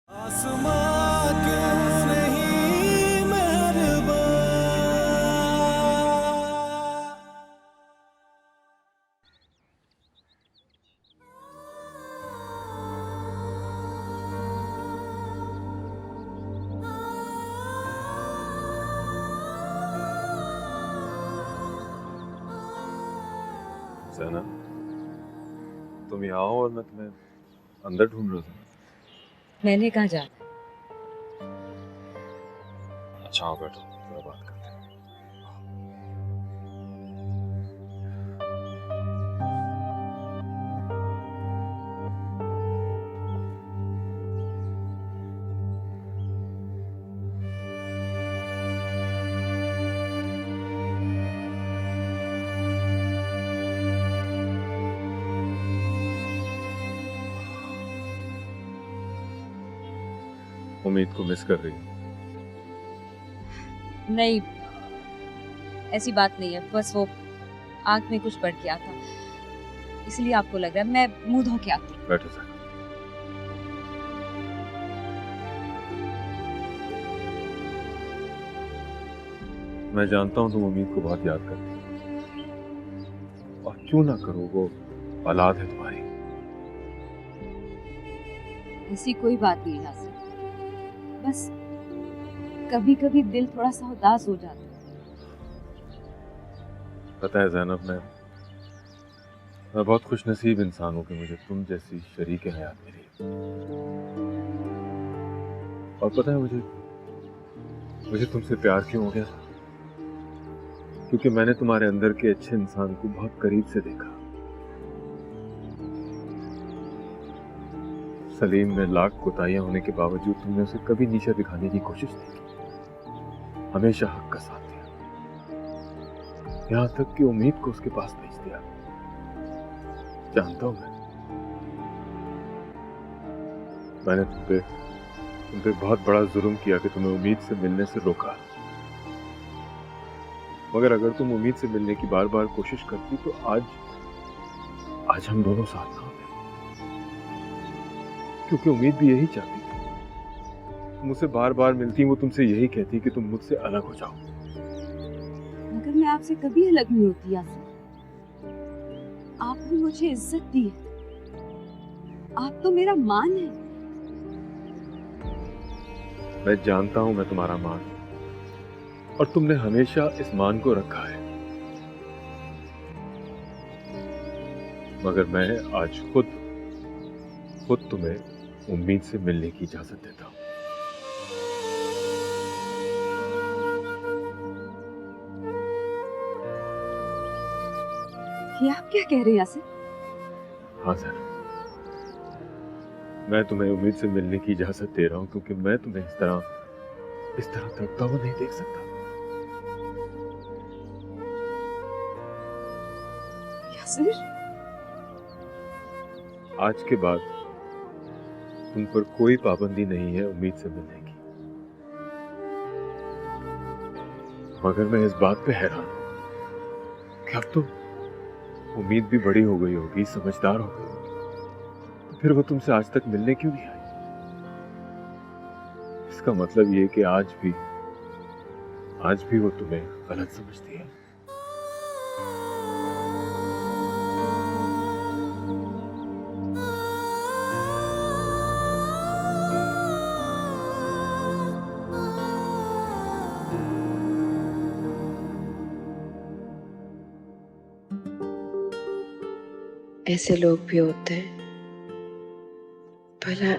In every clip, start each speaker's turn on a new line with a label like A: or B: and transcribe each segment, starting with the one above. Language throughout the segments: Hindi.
A: आसमां क्यों नहीं मेहरबान।
B: सना, तुम यहाँ हो और मैं तुम्हें अंदर ढूंढ रहा था।
C: मैंने कहा जाना।
B: अच्छा आओ बैठो, थोड़ा बात करते हैं। उम्मीद को मिस कर रही हो?
C: नहीं, ऐसी बात नहीं है, बस वो आंख में कुछ पड़ गया था, इसलिए आपको लग रहा है। मैं मुंह धो के आती हूँ।
B: बैठो सना। मैं जानता हूँ तुम उम्मीद को बहुत याद करती हो, और क्यों ना करो, वो औलाद है तुम्हारी।
C: ऐसी कोई बात नहीं नासिर, बस कभी कभी दिल थोड़ा सा उदास हो जाता है।
B: पता है जैनब, मैं बहुत खुशनसीब इंसान हूँ कि मुझे तुम जैसी शरीक हयात मिली। और पता है मुझे तुमसे प्यार क्यों हो गया? क्योंकि मैंने तुम्हारे अंदर के अच्छे इंसान को बहुत करीब से देखा। सलीम में लाख कोताहियां होने के बावजूद तुमने उसे कभी नीचा दिखाने की कोशिश नहीं की, हमेशा हक का साथ दिया, यहां तक कि उम्मीद को उसके पास भेज दिया। जानता हूं मैंने तुम पे बहुत बड़ा जुर्म किया कि तुम्हें उम्मीद से मिलने से रोका। मगर अगर तुम उम्मीद से मिलने की बार बार कोशिश करती तो आज हम दोनों साथ ना होते, क्योंकि उम्मीद भी यही चाहती थी। तुम मुझसे बार बार मिलती, वो तुमसे यही कहती कि तुम मुझसे अलग हो जाओ।
C: मगर मैं आपसे कभी अलग नहीं होती यासिर। आपने मुझे इज्जत दी है, आप तो मेरा मान है।
B: मैं जानता हूं मैं तुम्हारा मान, और तुमने हमेशा इस मान को रखा है। मगर मैं आज खुद तुम्हें उम्मीद से मिलने की इजाजत देता हूं।
C: ये आप क्या कह रहे हैं यासिर?
B: हाँ सर, मैं तुम्हें उम्मीद से मिलने की इजाजत दे रहा हूं, क्योंकि मैं तुम्हें इस तरह तड़पता हुआ नहीं देख सकता।
C: यासिर,
B: आज के बाद तुम पर कोई पाबंदी नहीं है उम्मीद से मिलने की। मगर मैं इस बात पे हैरान हूं कि अब तो उम्मीद भी बड़ी हो गई होगी, समझदार हो गई होगी, तो फिर वो तुमसे आज तक मिलने क्यों नहीं आई? इसका मतलब ये कि आज भी वो तुम्हें गलत समझती है।
D: ऐसे लोग भी होते हैं। भला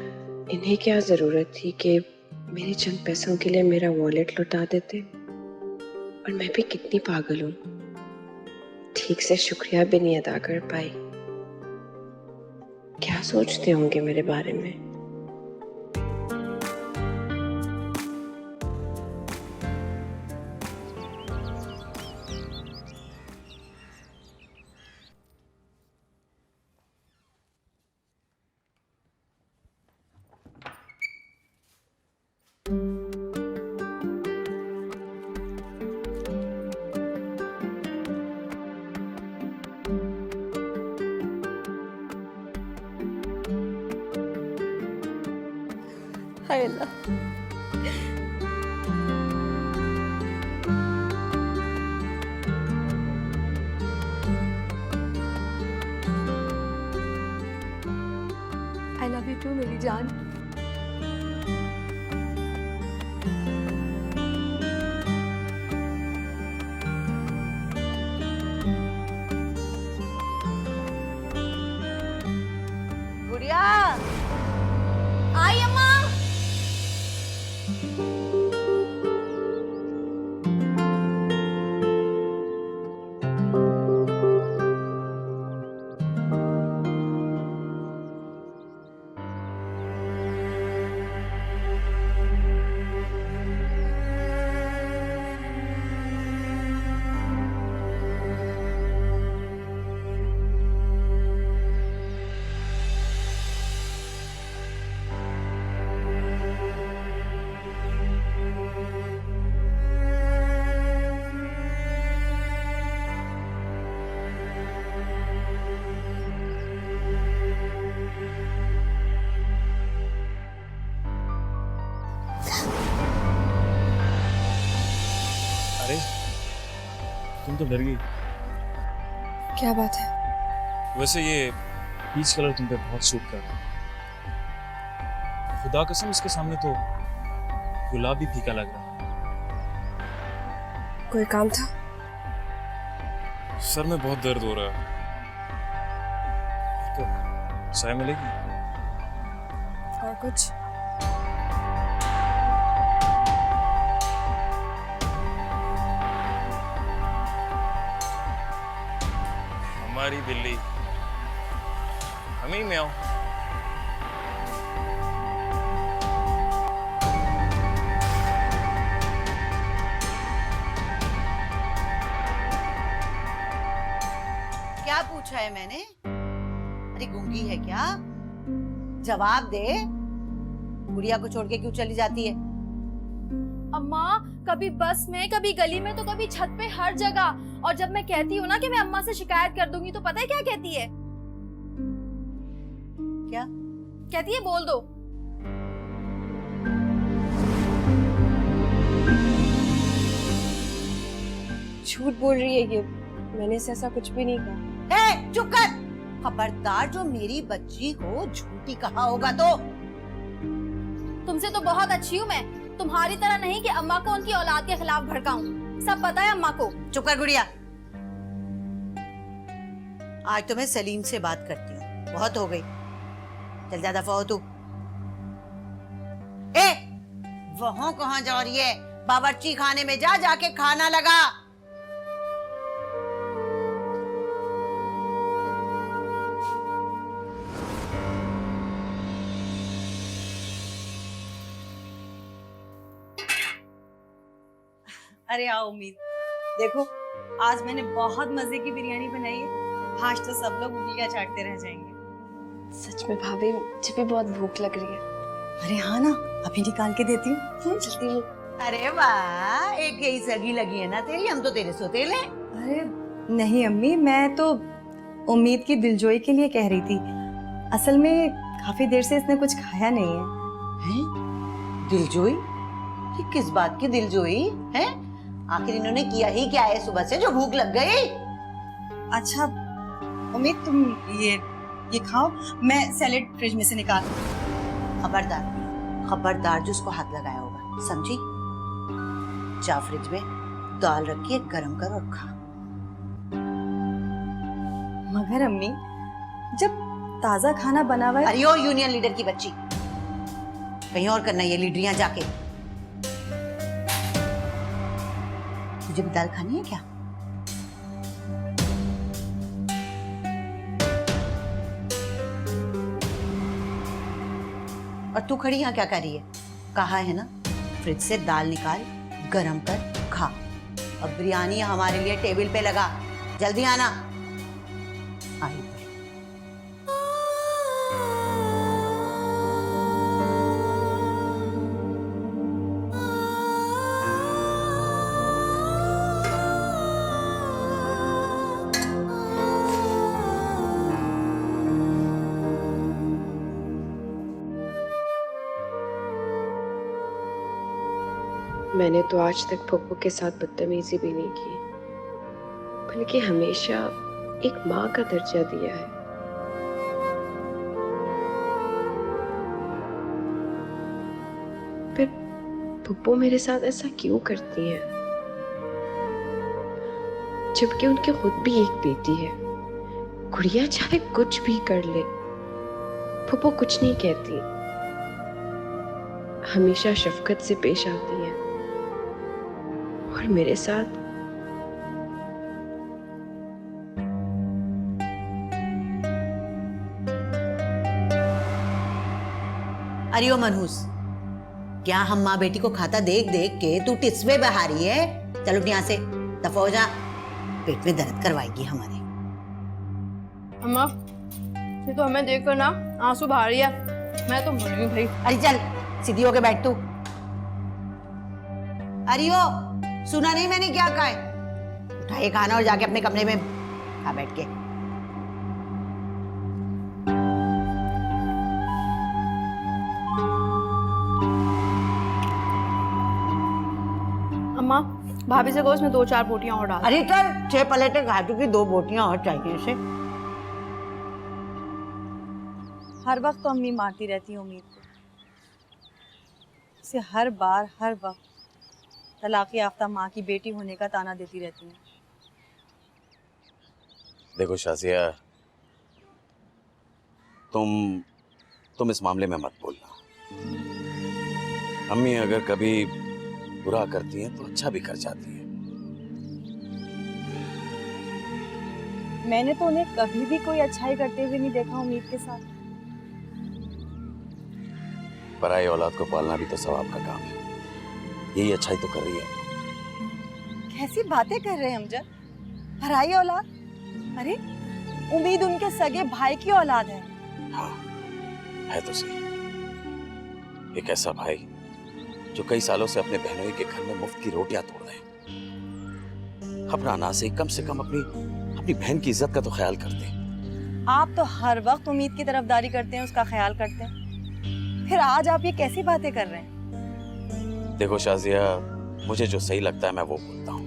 D: इन्हें क्या जरूरत थी कि मेरे चंद पैसों के लिए मेरा वॉलेट लुटा देते? और मैं भी कितनी पागल हूं, ठीक से शुक्रिया भी नहीं अदा कर पाई। क्या सोचते होंगे मेरे बारे में?
E: हाय अल्लाह। आई लव यू टू मेरी जान।
F: गुड़िया
E: आई अम्मा।
G: अरे तुम तो डर गई।
E: क्या बात है?
G: वैसे ये पीच कलर तुम पे बहुत सूट कर रहा है। खुदा कसम इसके सामने तो गुलाब भी फीका लग रहा है।
E: कोई काम था?
G: सर में बहुत दर्द हो रहा है। तो चाय मिलेगी?
E: और कुछ?
G: हमारी बिल्ली हम ही में आओ।
F: क्या पूछा है मैंने? अरे गूंगी है क्या? जवाब दे। गुड़िया को छोड़ के क्यों चली जाती है?
E: अम्मा, कभी बस में, कभी गली में, तो कभी छत पे, हर जगह। और जब मैं कहती हूँ ना कि मैं अम्मा से शिकायत कर दूंगी, तो पता है क्या कहती है?
F: क्या
E: कहती है? बोल दो। झूठ बोल रही है ये। मैंने से ऐसा कुछ भी नहीं कहा।
F: ए, चुप कर। खबरदार, जो मेरी बच्ची को झूठी कहा होगा तो।
E: तुमसे तो बहुत अच्छी हूँ मैं, तुम्हारी तरह नहीं कि अम्मा को उनकी औलाद के खिलाफ भड़काऊं। सब पता है अम्मा को।
F: चुप कर गुड़िया। आज तो मैं सलीम से बात करती हूँ, बहुत हो गई। चल जा, दफा हो तू। ए, वहां कहाँ जा रही है? बावर्ची खाने में जा, जाके खाना लगा।
H: अरे आओ उम्मीद, देखो आज मैंने बहुत मजे की बिरयानी बनाई है। आज तो सब लोग उंगलियां चाटते रह जाएंगे।
E: सच में भाभी, मुझे भी बहुत भूख लग रही है।
H: अरे हाँ ना, अभी निकाल के देती हूँ।
E: जल्दी।
F: अरे वाह, एक यही सगी लगी है ना तेरी, हम तो तेरे सोतेले।
H: अरे नहीं अम्मी, मैं तो उम्मीद की दिलजोई के लिए कह रही थी। असल में काफी देर से इसने कुछ खाया नहीं है।
F: हैं? दिलजोई? ये किस बात की दिलजोई है? आखिर इन्होंने किया ही क्या है सुबह से जो भूख लग गई?
H: अच्छा उम्मीद, तुम ये खाओ, मैं सैलेड फ्रिज में से निकाल।
F: खबरदार, खबरदार जो उसको हाथ लगाया होगा, समझी? जा फ्रिज में दाल रखी है, गरम कर और खा।
H: मगर अम्मी, जब ताजा खाना बना हुआ है।
F: अरे ओ यूनियन लीडर की बच्ची, कहीं और करना ये लीडरियां जाके। तुझे भी दाल खानी है क्या? और तू खड़ी यहाँ क्या कर रही है? कहा है ना, फ्रिज से दाल निकाल, गरम कर, खा। अब बिरयानी हमारे लिए टेबल पे लगा, जल्दी आना। आई
D: मैंने तो आज तक पप्पू के साथ बदतमीजी भी नहीं की, बल्कि हमेशा एक माँ का दर्जा दिया है। फिर पप्पू मेरे साथ ऐसा क्यों करती हैं, जबकि उनकी खुद भी एक बेटी है। गुड़िया चाहे कुछ भी कर ले, पप्पू कुछ नहीं कहती, हमेशा शफकत से पेश आती है। और मेरे साथ
F: अरे ओ मनहूस, क्या हम माँ बेटी को खाता देख देख के तू टिस्वे बहा रही है? चलो उठ यहाँ से, दफा हो जा, पेट में दर्द करवाएगी हमारे।
E: अम्मा ये तो हमें देखकर ना आंसू बहा रही है, मैं तो मर गई भाई।
F: अरे चल सीधी होके बैठ तू। अरे ओ, सुना नहीं मैंने क्या कहा है? उठा ये खाना और जाके अपने कमरे में खा बैठ के।
E: अम्मा भाभी से कहो इसमें 2-4 बोटियां और डाल।
F: अरे चल, 6 प्लेटें खा चुकी, 2 बोटियां और चाहिए इसे।
H: हर वक्त तो अम्मी मारती रहती है उम्मीद को, उसे हर बार हर वक्त तलाक याफ्ता माँ की बेटी होने का ताना देती रहती है।
I: देखो शाजिया, तुम इस मामले में मत बोलना। अम्मी अगर कभी बुरा करती हैं तो अच्छा भी कर जाती है।
H: मैंने तो उन्हें कभी भी कोई अच्छाई करते हुए नहीं देखा उम्मीद के साथ।
I: पराई औलाद को पालना भी तो सवाब का काम है, यही अच्छाई तो कर रही है।
H: कैसी बातें कर रहे हैं अमजद? पराई औलाद? अरे उम्मीद उनके सगे भाई की औलाद है।
I: हाँ है तो सही, एक ऐसा भाई जो कई सालों से अपने बहनोई के घर में मुफ्त की रोटियां तोड़ रहे हैं। अपना ना से कम अपनी बहन की इज्जत का तो ख्याल करते हैं।
H: आप तो हर वक्त उम्मीद की तरफदारी करते हैं, उसका ख्याल करते हैं, फिर आज आप ये कैसी बातें कर रहे हैं?
I: देखो शाजिया, मुझे जो सही लगता है मैं वो बोलता हूँ।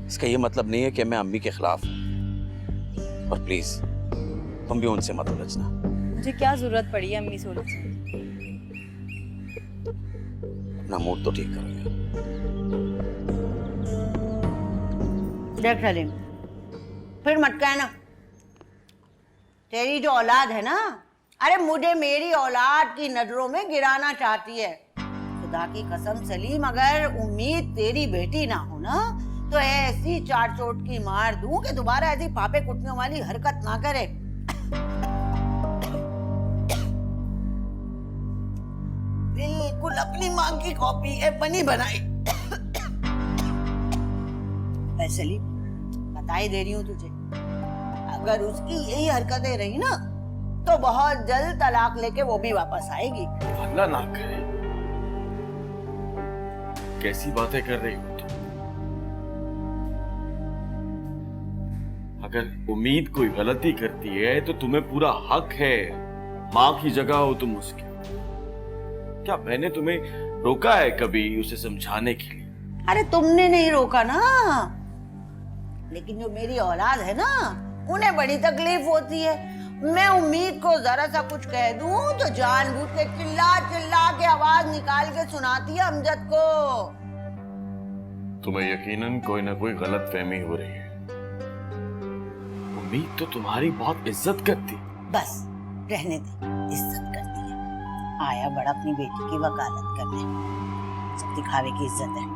I: इसका ये मतलब नहीं है कि मैं अम्मी के खिलाफ हूँ, और प्लीज तुम भी उनसे मत उलझना।
H: मुझे क्या जरूरत पड़ी है अम्मी से उलझने?
I: अपना मूड तो ठीक करो यार।
F: देख सलीम, फिर मत कहना तेरी जो औलाद है ना, अरे मुझे मेरी औलाद की नजरों में गिराना चाहती है। खुदा की कसम सलीम, अगर उम्मीद तेरी बेटी ना हो ना, तो ऐसी चार चोट की मार दूं कि दोबारा ऐसी पापे कुटने वाली हरकत ना करे। बिल्कुल अपनी माँ की कॉपी है, बनी बनाई। सलीम, बता ही दे रही हूँ तुझे, अगर उसकी यही हरकतें रही ना तो बहुत जल्द तलाक लेके वो भी वापस आएगी।
B: अल्लाह ना करे, कैसी बातें कर रही हो तुम? अगर उम्मीद कोई गलती करती है तो तुम्हें पूरा हक है, माँ की जगह हो तुम उसकी। क्या मैंने तुम्हें रोका है कभी उसे समझाने के लिए?
F: अरे तुमने नहीं रोका ना, लेकिन जो मेरी औलाद है ना, उन्हें बड़ी तकलीफ होती है। मैं उम्मीद को जरा सा कुछ कह दूं तो जानबूझ के चिल्ला चिल्ला के आवाज निकाल के सुनाती है अमजद को।
B: तुम्हें यकीनन कोई ना कोई गलत फहमी हो रही है। उम्मीद तो तुम्हारी बहुत इज्जत करती।
F: बस रहने दे, इज्जत करती है। आया बड़ा अपनी बेटी की वकालत करने, सब दिखावे की इज्जत है।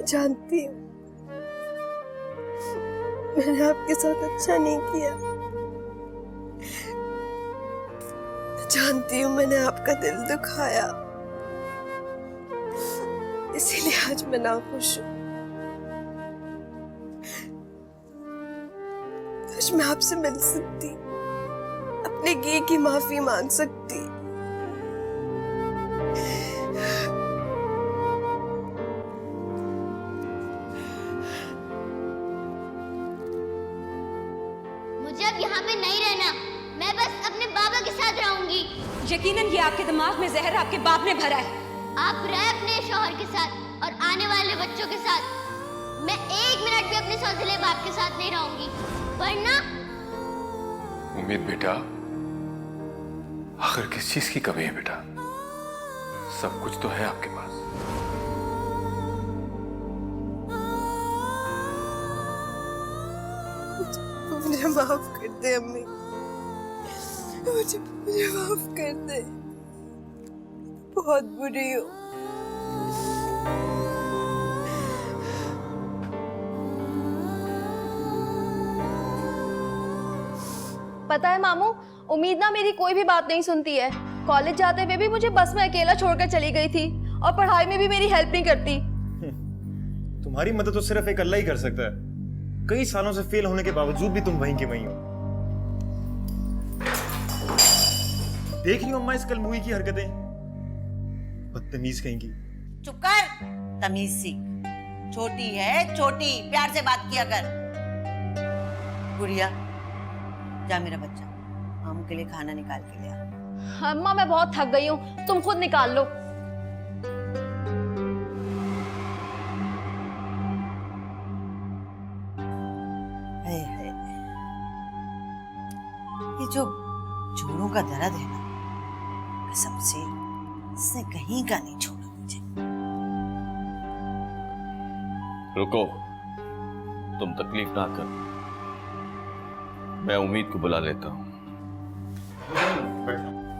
J: जानती हूँ मैंने आपके साथ अच्छा नहीं किया। मैं जानती हूँ मैंने आपका दिल दुखाया, इसीलिए आज मैं नाखुश हूँ। आज मैं आपसे मिल सकती, अपने किए की माफी मांग सकती।
K: मुझे अब यहाँ पे नहीं रहना, मैं बस अपने बाबा के साथ रहूंगी।
C: यकीनन ये आपके दिमाग में जहर आपके बाप ने भरा है।
K: आप रहे अपने शौहर के साथ और आने वाले बच्चों के साथ। मैं 1 मिनट भी अपने सौतेले बाप के साथ नहीं रहूंगी, वरना।
B: उम्मीद बेटा, आखिर किस चीज की कमी है बेटा? सब कुछ तो है आपके पास।
J: मुझे माफ कर दे अम्मी, मुझे माफ कर दे। बहुत बुरी हो।
E: पता है मामू, उम्मीद ना मेरी कोई भी बात नहीं सुनती है। कॉलेज जाते हुए भी मुझे बस में अकेला छोड़कर चली गई थी और पढ़ाई में भी मेरी हेल्प नहीं करती।
L: तुम्हारी मदद तो सिर्फ एक अल्लाह ही कर सकता है। कई सालों से फेल होने के बावजूद भी तुम वहीं के वहीं हो। देख रही हो अम्मा इस कलमुई की हरकतें, बदतमीज कहीं की।
F: चुप कर, तमीज सीख। छोटी है छोटी, प्यार से बात किया कर। गुड़िया, जा मेरा बच्चा, मामू के लिए खाना निकाल के ले आ।
E: अम्मा मैं बहुत थक गई हूँ, तुम खुद निकाल लो।
F: हाय हाय, ये जो जोड़ों का दर्द है ना, कसम से इसने कहीं का नहीं छोड़ा मुझे।
I: रुको, तुम तकलीफ ना कर, मैं उम्मीद को बुला लेता हूँ।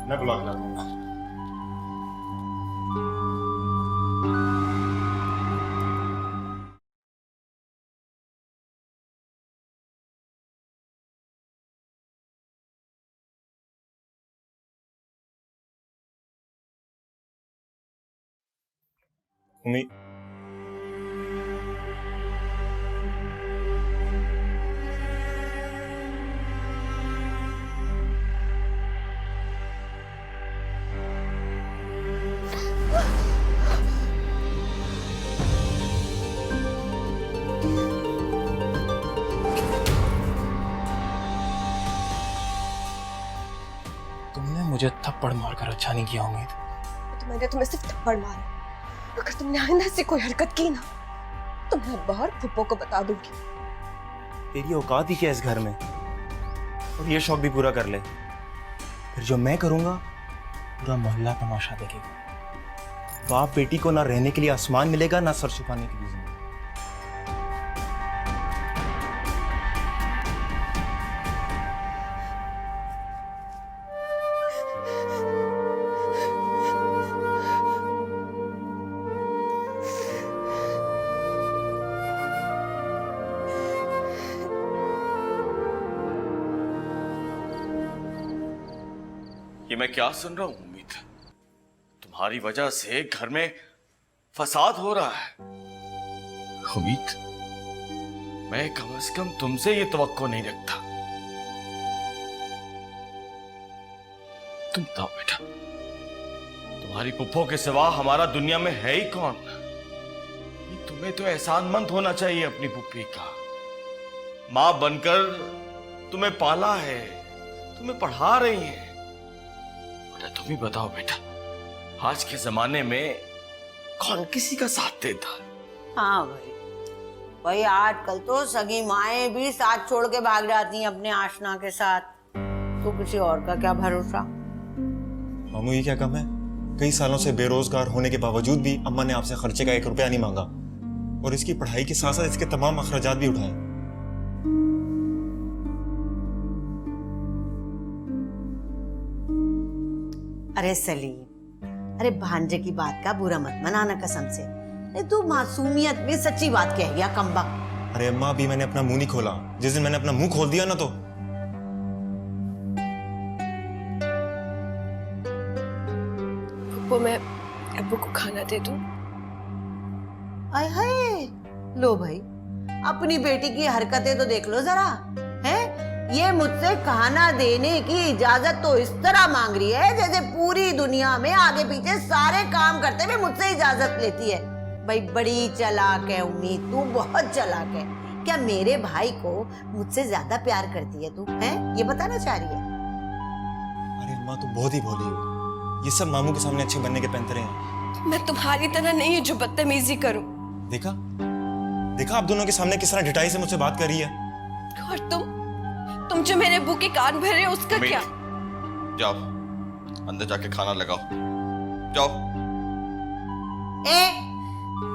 L: मैं बुला के लाता हूँ। उम्मीद,
G: तुमने मुझे थप्पड़ मारकर अच्छा नहीं किया उम्मीद।
J: तो मैंने तुम्हें सिर्फ थप्पड़ मारा। अगर तुमने आइंदा से कोई हरकत की ना, तो मैं बाहर फुप्पो को बता दूंगी।
L: तेरी औकात ही क्या इस घर में? और ये शौक भी पूरा कर ले, फिर जो मैं करूंगा
G: पूरा मोहल्ला तमाशा देखेगा।
L: बाप बेटी को ना रहने के लिए आसमान मिलेगा, ना सर छुपाने के लिए ज़मीन।
I: ये मैं क्या सुन रहा हूं उम्मीद? तुम्हारी वजह से घर में फसाद हो रहा है। उम्मीद, मैं कम से कम तुमसे ये तवक्को नहीं रखता। तुम बताओ बेटा, तुम्हारी पुप्पो के सिवा हमारा दुनिया में है ही कौन? तुम्हें तो एहसानमंद होना चाहिए अपनी पुप्पी का। मां बनकर तुम्हें पाला है, तुम्हें पढ़ा रही है। तुम ही बताओ बेटा, आज के जमाने में कौन किसी का साथ देता है?
F: हाँ भाई आजकल तो सगी माएं भी साथ छोड़ के भाग जाती हैं अपने आशना के साथ, तो किसी और का क्या भरोसा।
L: मामू ये क्या कम है? कई सालों से बेरोजगार होने के बावजूद भी अम्मा ने आपसे खर्चे का 1 रुपया नहीं मांगा, और इसकी पढ़ाई के साथ साथ इसके तमाम अखराजात भी उठाए।
F: अरे सलीम, अरे भांजे की बात का बुरा मत मनाना कसम से। तू मासूमियत में सच्ची बात कह गया कमबख्त।
L: अरे अम्मा, अभी मैंने अपना मुंह नहीं खोला। जिस दिन मैंने अपना मुंह खोल दिया ना तो
J: फुप्पो, मैं अब्बू को खाना दे दूं?
F: आय हाय, लो भाई, अपनी बेटी की हरकतें तो देख लो जरा। है ये मुझसे खाना देने की इजाजत तो इस तरह मांग रही है जैसे पूरी दुनिया में आगे पीछे सारे काम करते हुए मुझसे इजाजत लेती है। भाई बड़ी चालाक है उम्मीद, तू बहुत चालाक है। क्या मेरे भाई को मुझसे ज्यादा प्यार करती है तू? है ये बताना चाह रही है?
L: अरे अम्मा, तुम बहुत ही भोली हो। ये सब मामू के सामने अच्छे बनने के पैंतरे हैं।
J: मैं तुम्हारी तरह नहीं हूं जो बदतमीजी करूं।
L: देखा देखा आप दोनों के सामने किस तरह ढिठाई से मुझसे बात कर रही है।
J: और तुम जो मेरे अब्बू के कान भर रहे हो उसका क्या?
M: जाओ अंदर जाके खाना लगाओ, जाओ।
F: ए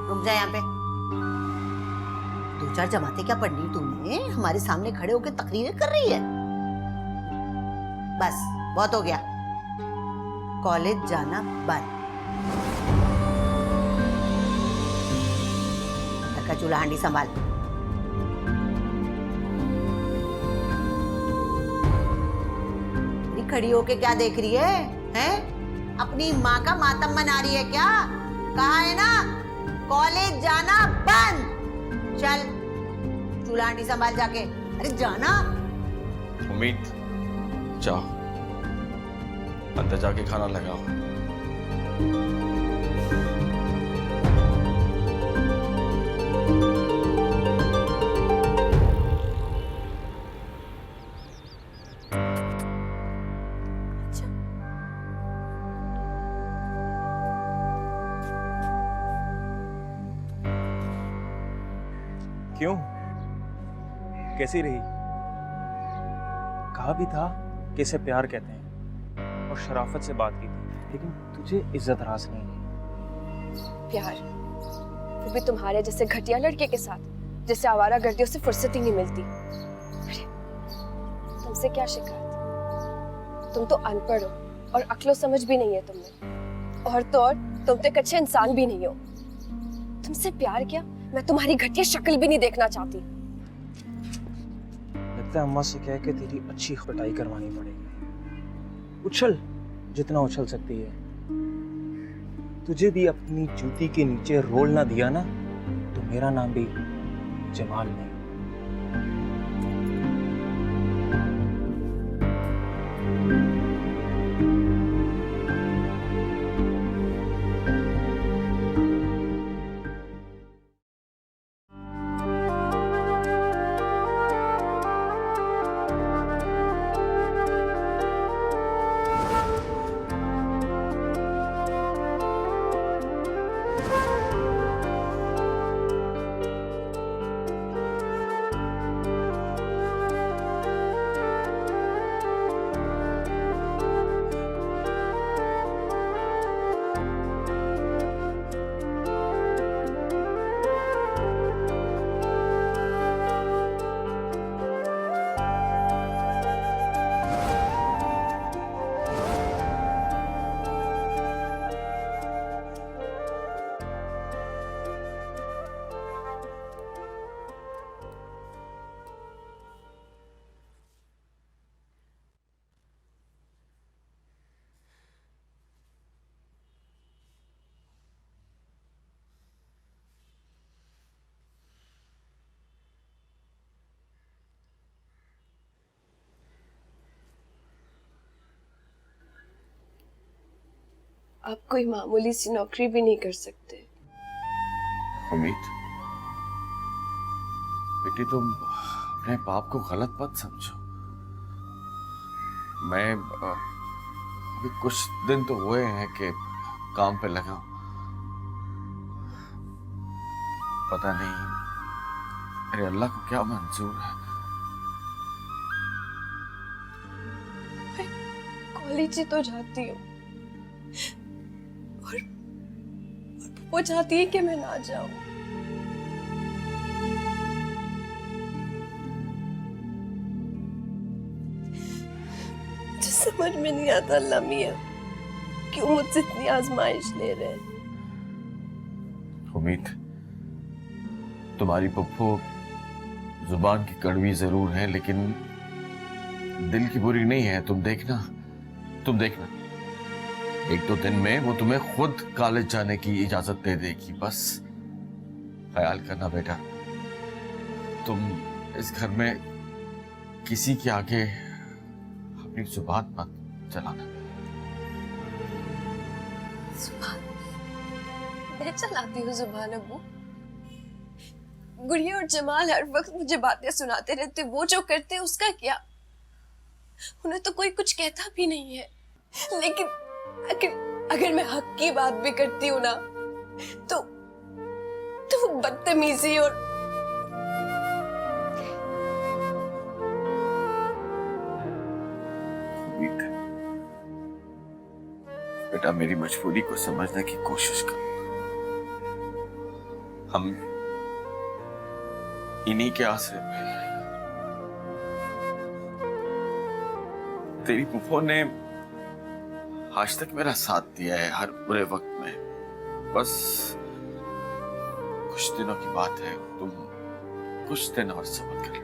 F: रुक जा यहाँ पे। दो चार जमाते क्या पढ़नी तूने? हमारे सामने खड़े होकर तकरीरें कर रही है। बस बहुत हो गया, कॉलेज जाना बंद। घर का चूल्हा हांडी संभाल। खड़ी होके क्या देख रही है? हैं? अपनी माँ का मातम मना रही है क्या? कहा है ना कॉलेज जाना बंद। चल चूल्हा हांडी संभाल जाके। अरे जाना।
M: उम्मीद, जाओ अंदर जाके खाना लगाओ।
G: क्यों? कैसी रही? कहा भी था कि इसे प्यार कहते हैं और शराफत से बात की थी, लेकिन तुझे इज्जत रास नहीं है।
J: प्यार वो भी तुम्हारे जैसे घटिया लड़के के साथ जिससे आवारागर्दियों से फुर्सत ही नहीं मिलती। अरे तुमसे क्या शिकायत? तुम तो अनपढ़ हो और अक्लो समझ भी नहीं है तुमने। और तो और तुम तो एक अच्छे इंसान भी नहीं हो। तुमसे प्यार क्या, मैं तुम्हारी घटिया शक्ल भी नहीं देखना चाहती।
G: लगता है अम्मा से कह के तेरी अच्छी पिटाई करवानी पड़ेगी। उछल जितना उछल सकती है। तुझे भी अपनी जूती के नीचे रोल ना दिया ना तो मेरा नाम भी जमाल नहीं।
J: आप कोई मामूली सी नौकरी भी नहीं कर सकते?
M: उम्मीद, बेटी तुम अपने बाप को गलत मत समझो। मैं अभी कुछ दिन तो हुए हैं कि काम पे लगा। पता नहीं अरे अल्लाह को क्या मंजूर है।
J: कॉलेज ही तो जाती हूँ और वो चाहती है कि मैं ना जाऊं। समझ में नहीं आता अल्लाह मियां क्यों मुझसे इतनी आजमाइश ले रहे हैं।
M: उम्मीद, तुम्हारी पप्पू जुबान की कड़वी जरूर है लेकिन दिल की बुरी नहीं है। तुम देखना एक दो दिन में वो तुम्हें खुद कॉलेज जाने की इजाजत दे देगी। बस ख्याल करना बेटा, तुम इस घर में किसी के आगे अपनी जुबान मत चलाना।
J: जुबान? मैं चलाती हूँ जुबान अब्बू? गुड़िया और जमाल हर वक्त मुझे बातें सुनाते रहते, वो जो करते उसका क्या? उन्हें तो कोई कुछ कहता भी नहीं है। लेकिन अगर मैं हक की बात भी करती हूँ ना तो वो बदतमीजी और
M: बेटा मेरी मजबूरी को समझने की कोशिश कर। हम इन्हीं के आसरे पे। तेरी फूफो ने आज तक मेरा साथ दिया है हर बुरे वक्त में। बस कुछ दिनों की बात है, तुम कुछ दिन और सब्र कर।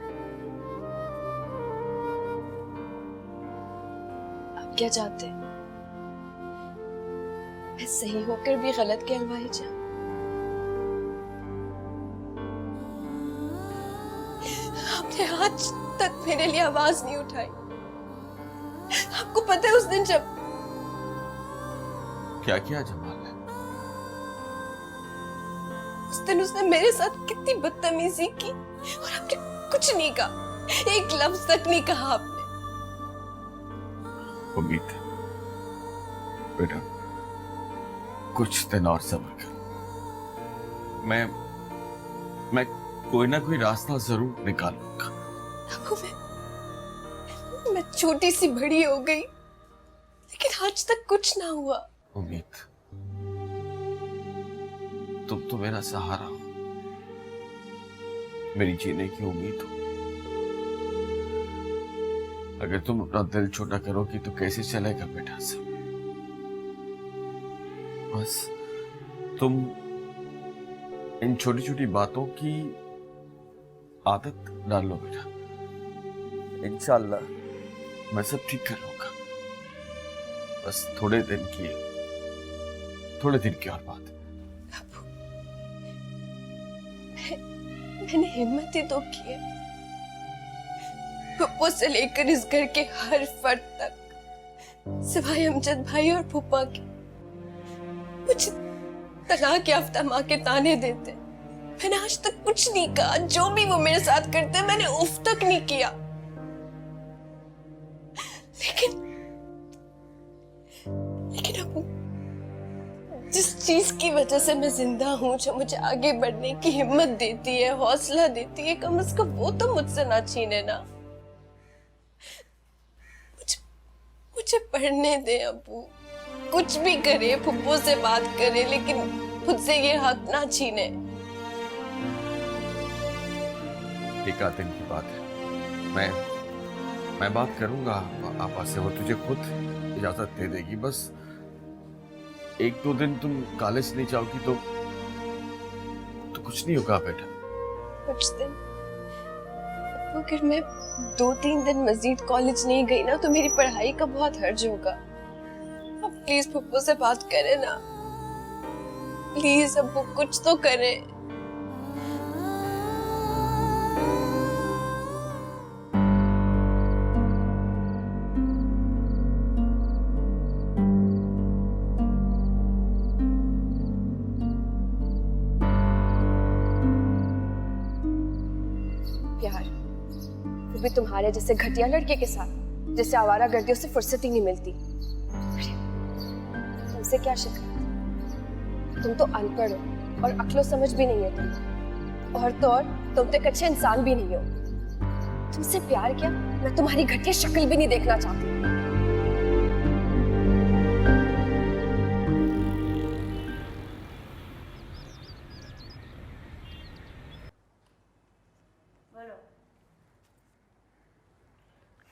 J: आप क्या चाहते हैं? मैं सही होकर भी गलत कहलवाई जाऊं? आपने आज तक मेरे लिए आवाज नहीं उठाई। आपको पता है उस दिन जब
M: क्या किया जमाल ने?
J: उस दिन उसने मेरे साथ कितनी बदतमीजी की और आपने कुछ नहीं कहा, एक लफ्ज तक नहीं कहा आपने।
M: उम्मीद बेटा कुछ दिन और सब्र कर। मैं कोई ना कोई रास्ता जरूर निकालूंगा।
J: मैं छोटी सी बड़ी हो गई लेकिन आज तक कुछ ना हुआ।
M: उम्मीद तुम तो मेरा सहारा हो, मेरी जीने की उम्मीद हो। अगर तुम अपना दिल छोटा करोगी तो कैसे चलेगा बेटा सब। बस तुम इन छोटी छोटी बातों की आदत डाल लो बेटा, इंशाअल्लाह मैं सब ठीक कर लूंगा। बस थोड़े दिन की और बात।
J: मैंने हिम्मत ही तो की है। पप्पू से लेकर इस घर के हर फर्द तक सिवाय अमजद भाई और फूफा के मुझे तलाक याफ्ता माँ के ताने देते। मैंने आज तक कुछ नहीं कहा। जो भी वो मेरे साथ करते मैंने उफ तक नहीं किया। लेकिन अब जिस चीज की वजह से मैं जिंदा हूँ, जो मुझे आगे बढ़ने की हिम्मत देती है, हौसला देती है, कम से कम वो तो मुझसे ना छीने ना। मुझे पढ़ने दे अब्बू, कुछ भी करे, फुप्पो से बात करे, लेकिन मुझसे ये हक ना छीने।
M: एक आध दिन की बात है, मैं बात करूंगा आपा से, वो तुझे खुद इजाजत दे देगी। बस एक दो दिन तुम कॉलेज नहीं जाओगी तो कुछ नहीं होगा बेटा।
J: कुछ दिन? अगर मैं 2-3 दिन मजीद कॉलेज नहीं गई ना तो मेरी पढ़ाई का बहुत हर्ज होगा। अब प्लीज फुप्पो से बात करें ना, प्लीज अब्बू कुछ तो करें। प्यार वो भी तुम्हारे जैसे घटिया लड़के के साथ, जिसे आवारागर्दियों से फुर्सत ही नहीं मिलती। तुमसे क्या शिकायत? तुम तो अनपढ़ हो और अक्लो समझ भी नहीं है तुम, और तो और तुम तो एक अच्छे इंसान भी नहीं हो। तुमसे प्यार क्या, मैं तुम्हारी घटिया शक्ल भी नहीं देखना चाहती।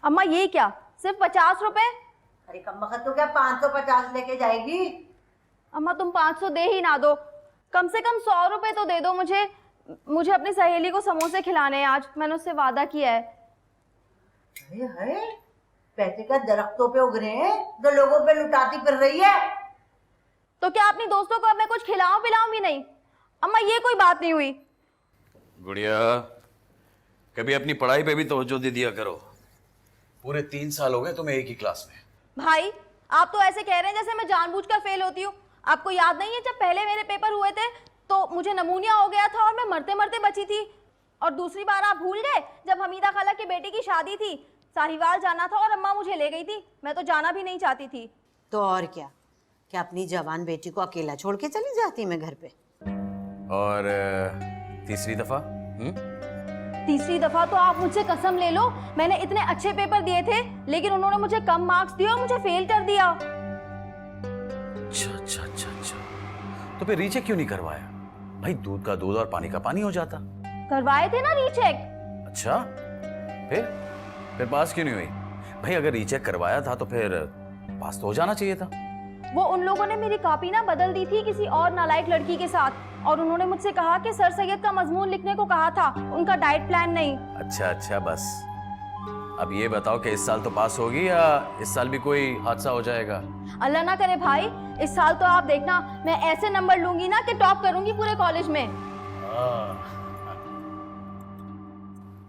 E: अम्मा ये क्या, सिर्फ 50 रुपए?
F: अरे कम वक्त तो क्या 550 लेके जाएगी?
E: अम्मा तुम 500 दे ही ना दो, कम से कम 100 रुपए तो दे दो मुझे। मुझे अपनी सहेली को समोसे खिलाने हैं आज, मैंने उससे वादा किया है।
F: हाय, पैसे का दरख्तों पे उग रहे हैं तो लोगों पे लुटाती फिर रही है।
E: तो क्या अपनी दोस्तों को अब मैं कुछ खिलाऊं पिलाऊं भी नहीं? अम्मा ये कोई बात नहीं हुई।
I: गुड़िया, कभी अपनी पढ़ाई पे भी तवज्जो दे दिया करो। पूरे 3 साल हो गए तुम्हें एक ही क्लास में।
E: भाई आप तो ऐसे कह रहे हैं जैसे मैं जानबूझकर फेल होती हूँ। आपको याद नहीं है जब पहले मेरे पेपर हुए थे तो मुझे नमूनिया हो गया था और मैं मरते मरते बची थी। और दूसरी बार आप भूल गए जब हमीदा खाला की बेटी की शादी थी, साहिवाल जाना था और अम्मा मुझे ले गई थी, मैं तो जाना भी नहीं चाहती थी।
F: तो और क्या, क्या अपनी जवान बेटी को अकेला छोड़ के चली जाती मैं घर पे?
I: और तीसरी दफा?
E: तीसरी दफा तो आप मुझसे कसम ले लो, मैंने इतने अच्छे पेपर दिए थे लेकिन उन्होंने मुझे कम मार्क्स दिए और मुझे फेल कर दिया।
I: अच्छा अच्छा अच्छा अच्छा, तो फिर रीचेक क्यों नहीं करवाया? भाई दूध का दूध और पानी का पानी हो जाता।
E: करवाए थे ना रीचेक।
I: अच्छा, फिर पास क्यों नहीं हुई? भाई अगर रीचेक करवाया था तो फिर पास तो हो जाना चाहिए था।
E: वो उन लोगों ने मेरी कॉपी ना बदल दी थी किसी और नालायक लड़की के साथ और उन्होंने मुझसे कहा कि सर सैयद का मजमून लिखने को कहा था, उनका डाइट प्लान नहीं।
I: अच्छा अच्छा, बस अब ये बताओ कि इस साल तो पास होगी या इस साल भी कोई हादसा हो जाएगा?
E: अल्लाह ना करे भाई, इस साल तो आप देखना मैं ऐसे नंबर लूंगी ना कि टॉप करूंगी पूरे कॉलेज में।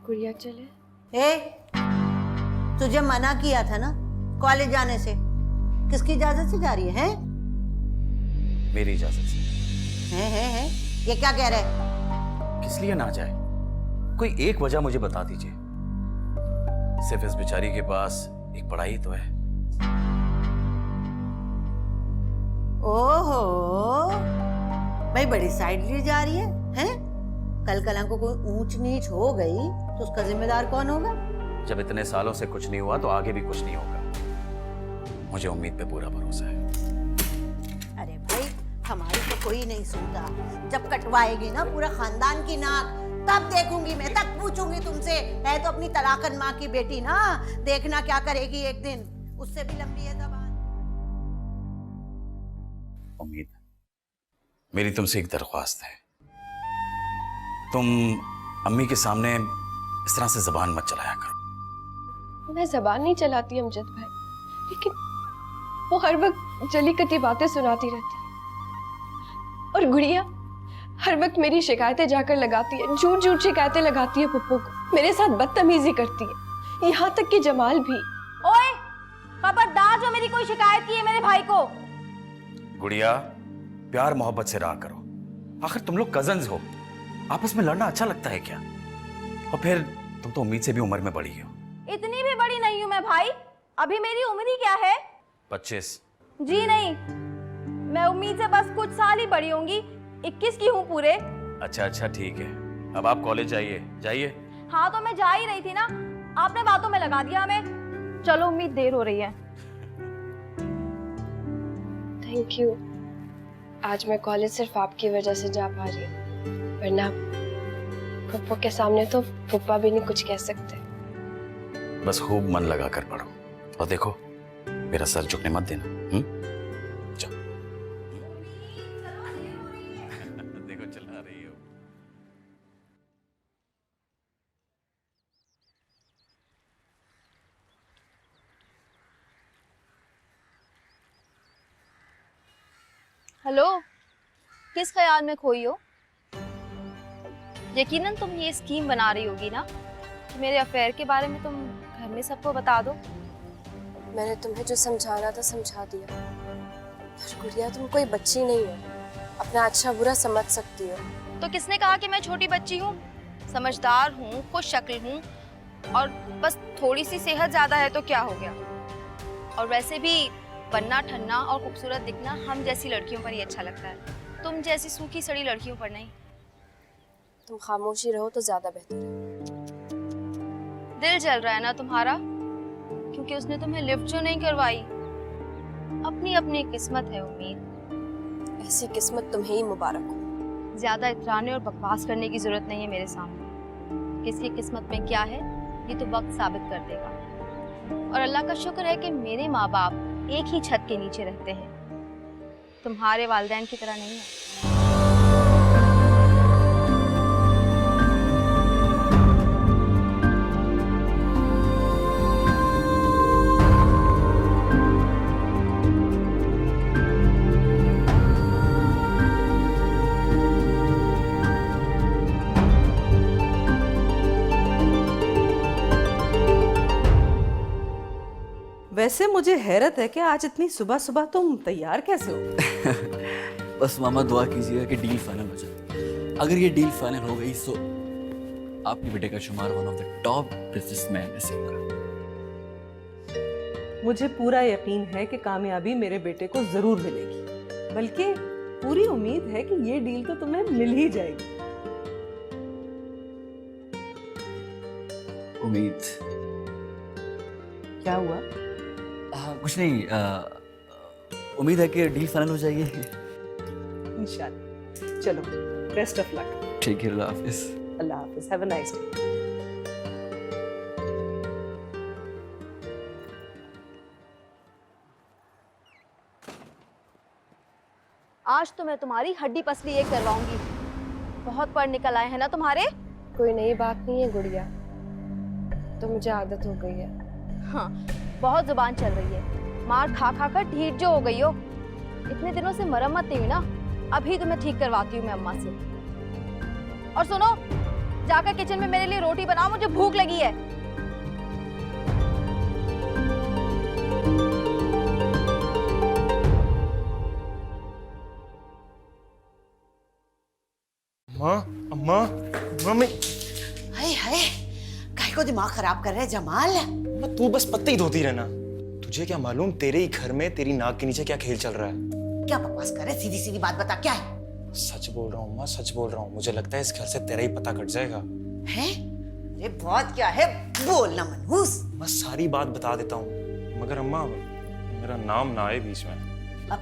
J: गुड़िया चले?
F: तुझे मना किया था ना कॉलेज जाने से, किसकी इजाजत से जा रही है?
I: मेरी इजाजत से।
F: है? ये क्या कह रहे हैं?
I: किस लिए ना जाए? कोई एक वजह मुझे बता दीजिए। सिर्फ इस बेचारी के पास एक पढ़ाई तो है।
F: ओहो, भाई बड़ी साइड ली जा रही है? कल कल को कोई ऊंच नीच हो गई तो उसका जिम्मेदार कौन होगा?
I: जब इतने सालों से कुछ नहीं हुआ तो आगे भी कुछ नहीं होगा। मुझे उम्मीद पे पूरा भरोसा है।
F: अरे भाई, हमारी तो कोई नहीं सुनता। जब कटवाएगी ना पूरा खानदान की नाक तब देखूंगी मैं, तब पूछूंगी तुमसे। है तो अपनी तलाकन माँ की बेटी ना, देखना क्या करेगी एक दिन, उससे भी लंबी है जबान।
I: उम्मीद, मेरी तुमसे एक दरख्वास्त है। तुम अम्मी के सामने इस तरह से जबान मत चलाया करो।
J: मैं जबान नहीं चलाती अमजद भाई, लेकिन वो हर वक्त जली कटी बातें सुनाती रहती है। और गुड़िया हर वक्त मेरी शिकायतें जाकर लगाती है, झूठ झूठ शिकायतें लगाती है पप्पू को, मेरे साथ बदतमीजी करती है, यहाँ तक कि जमाल भी।
E: ओए, खबरदार जो मेरी कोई शिकायत की है मेरे भाई को।
I: गुड़िया, प्यार मोहब्बत से रहा करो। आखिर तुम लोग कजन्स हो, आपस में लड़ना अच्छा लगता है क्या? और फिर तुम तो उम्मीद से भी उम्र में बड़ी हो।
E: इतनी भी बड़ी नहीं हूँ मैं भाई, अभी मेरी उम्र ही क्या है?
I: 25।
E: जी नहीं, मैं उम्मीद से बस कुछ साल ही बड़ी होंगी, 21 की हूँ पूरे।
I: अच्छा अच्छा ठीक है, अब आप कॉलेज जाइए जाइए।
E: हाँ तो मैं जा ही रही थी ना, आपने बातों में लगा दिया हमें। चलो उम्मीद, देर हो रही है।
J: थैंक यू, आज मैं कॉलेज सिर्फ आपकी वजह से जा पा रही हूँ, वरना पप्पू के सामने तो पप्पा भी नहीं कुछ कह सकते।
I: बस खूब मन लगा कर पढ़ो और देखो मेरा सर झुकने मत देना। चलो देखो चला रही हो।
E: हेलो, किस ख्याल में खोई हो? यकीनन तुम ये स्कीम बना रही होगी ना कि मेरे अफेयर के बारे में तुम घर में सबको बता दो।
J: मैंने तुम्हें जो समझाना था समझा दिया। पर गुड़िया तुम कोई बच्ची नहीं हो, अपना अच्छा बुरा समझ सकती हो।
E: तो किसने कहा कि मैं छोटी बच्ची हूँ? समझदार हूँ, खुश शक्ल हूँ और बस थोड़ी सी सेहत ज्यादा है तो क्या हो गया? और वैसे भी बनना ठन्ना और खूबसूरत दिखना हम जैसी लड़कियों पर ही अच्छा लगता है, तुम जैसी सूखी सड़ी लड़कियों पर नहीं।
J: तुम खामोशी रहो तो ज्यादा बेहतर है।
E: दिल जल रहा है ना तुम्हारा, क्योंकि उसने तुम्हें लिफ्ट जो नहीं करवाई। अपनी अपनी किस्मत है उम्मीद।
J: ऐसी किस्मत तुम्हें ही मुबारक हो।
E: ज्यादा इतराने और बकवास करने की जरूरत नहीं है मेरे सामने। किसकी किस्मत में क्या है ये तो वक्त साबित कर देगा। और अल्लाह का शुक्र है कि मेरे माँ बाप एक ही छत के नीचे रहते हैं, तुम्हारे वालिदैन की तरह नहीं है।
N: वैसे मुझे हैरत है कि आज इतनी सुबह सुबह तुम तैयार कैसे हो?
O: बस मामा दुआ कीजिएगा कि डील फाइनल हो जाए। अगर ये डील फाइनल हो गई तो आपके बेटे का शुमार one of the top businessman ऐसे होगा।
N: मुझे पूरा यकीन है कि कामयाबी मेरे बेटे को जरूर मिलेगी, बल्कि पूरी उम्मीद है कि ये डील तो तुम्हें मिल ही जाएगी।
O: उम्मीद
N: क्या हुआ?
O: कुछ नहीं, उम्मीद है कि डील फाइनल हो जाएगी।
N: इंशाल्लाह। चलो, बेस्ट ऑफ लक।
O: ठीक है, अल्लाह हाफिज।
N: अल्लाह हाफिज। Have a nice day.
E: आज तो मैं तुम्हारी हड्डी पसली एक करवाऊंगी। बहुत पढ़ निकल आए हैं ना तुम्हारे।
J: कोई नई बात नहीं है गुड़िया, तो मुझे आदत हो गई है।
E: हाँ, बहुत जुबान चल रही है। मार खा खा कर ढीठ जो हो गई हो। इतने दिनों से मरम्मत नहीं हुई ना, अभी तुम्हें ठीक करवाती हूँ मैं अम्मा से। और सुनो, जाकर किचन में मेरे लिए रोटी बनाओ, मुझे भूख लगी है।
L: अम्मा, अम्मा, मम्मी।
F: हाय हाय, काहे को दिमाग खराब कर रहे जमाल?
G: अम्मा, तू बस पत्ते ही धोती रहना। तुझे क्या मालूम तेरे ही घर में तेरी नाक के नीचे क्या खेल चल रहा है?
F: क्या बकवास कर रहे? सीधी सीधी बात बता, क्या है?
G: सच बोल रहा हूँ अम्मा, सच बोल रहा हूँ। मुझे लगता है इस घर से तेरा ही पता कट जाएगा।
F: हैं? अरे बहुत क्या है, बोलना मनहूस।
G: मैं सारी बात बता देता हूँ, मगर अम्मा मेरा नाम ना आए बीच में।
F: हाँ,